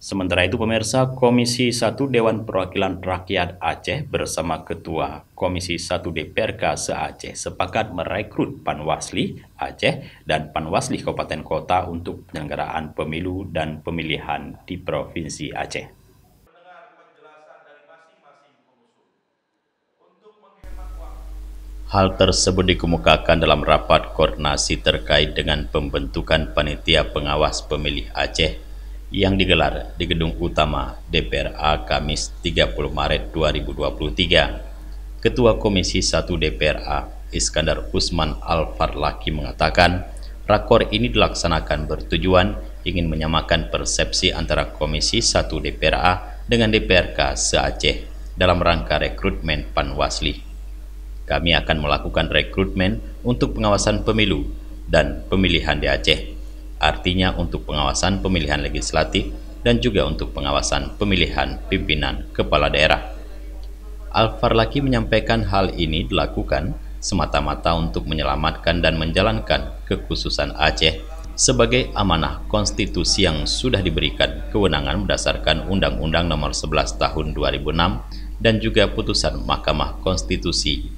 Sementara itu pemirsa, Komisi 1 Dewan Perwakilan Rakyat Aceh bersama Ketua Komisi 1 DPRK se-Aceh sepakat merekrut Panwasli Aceh dan Panwasli Kabupaten Kota untuk penyelenggaraan pemilu dan pemilihan di Provinsi Aceh. Hal tersebut dikemukakan dalam rapat koordinasi terkait dengan pembentukan panitia pengawas pemilih Aceh yang digelar di Gedung Utama DPRA Kamis 30 Maret 2023. Ketua Komisi 1 DPRA Iskandar Usman Al-Farlaki mengatakan, rakor ini dilaksanakan bertujuan ingin menyamakan persepsi antara Komisi 1 DPRA dengan DPRK se-Aceh dalam rangka rekrutmen Panwasli. Kami akan melakukan rekrutmen untuk pengawasan pemilu dan pemilihan di Aceh, artinya untuk pengawasan pemilihan legislatif dan juga untuk pengawasan pemilihan pimpinan kepala daerah. Al-Farlaki menyampaikan hal ini dilakukan semata-mata untuk menyelamatkan dan menjalankan kekhususan Aceh sebagai amanah konstitusi yang sudah diberikan kewenangan berdasarkan Undang-Undang Nomor 11 Tahun 2006 dan juga putusan Mahkamah Konstitusi.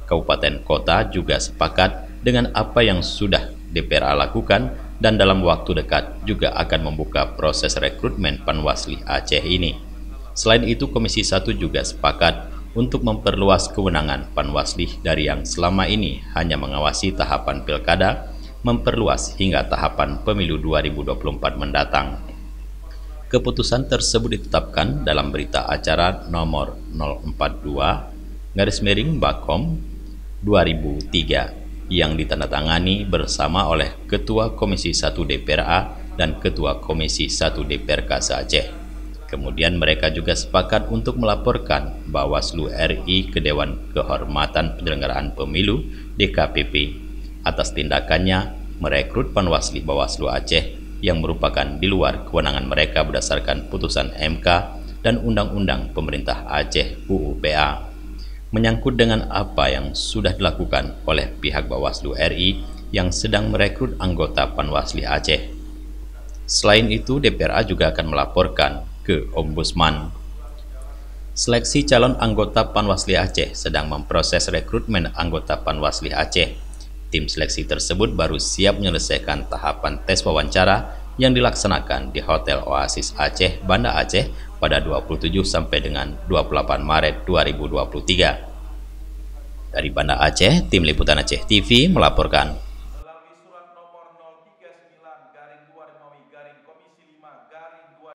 Kabupaten Kota juga sepakat dengan apa yang sudah DPRA lakukan dan dalam waktu dekat juga akan membuka proses rekrutmen Panwasli Aceh ini. Selain itu, Komisi 1 juga sepakat untuk memperluas kewenangan Panwasli dari yang selama ini hanya mengawasi tahapan pilkada, memperluas hingga tahapan pemilu 2024 mendatang. Keputusan tersebut ditetapkan dalam berita acara nomor 042/Bakom 2003 yang ditandatangani bersama oleh Ketua Komisi 1 DPRA dan Ketua Komisi 1 DPRK se-Aceh. Kemudian mereka juga sepakat untuk melaporkan Bawaslu RI ke Dewan Kehormatan Penyelenggaraan Pemilu DKPP atas tindakannya merekrut Panwasli Bawaslu Aceh yang merupakan di luar kewenangan mereka berdasarkan putusan MK dan Undang-Undang Pemerintah Aceh UU-PA. Menyangkut dengan apa yang sudah dilakukan oleh pihak Bawaslu RI yang sedang merekrut anggota Panwasli Aceh. Selain itu, DPRA juga akan melaporkan ke Ombudsman. Seleksi calon anggota Panwasli Aceh sedang memproses rekrutmen anggota Panwasli Aceh. Tim seleksi tersebut baru siap menyelesaikan tahapan tes wawancara yang dilaksanakan di Hotel Oasis Aceh, Banda Aceh pada 27 sampai dengan 28 Maret 2023. Dari Banda Aceh, Tim Liputan Aceh TV melaporkan.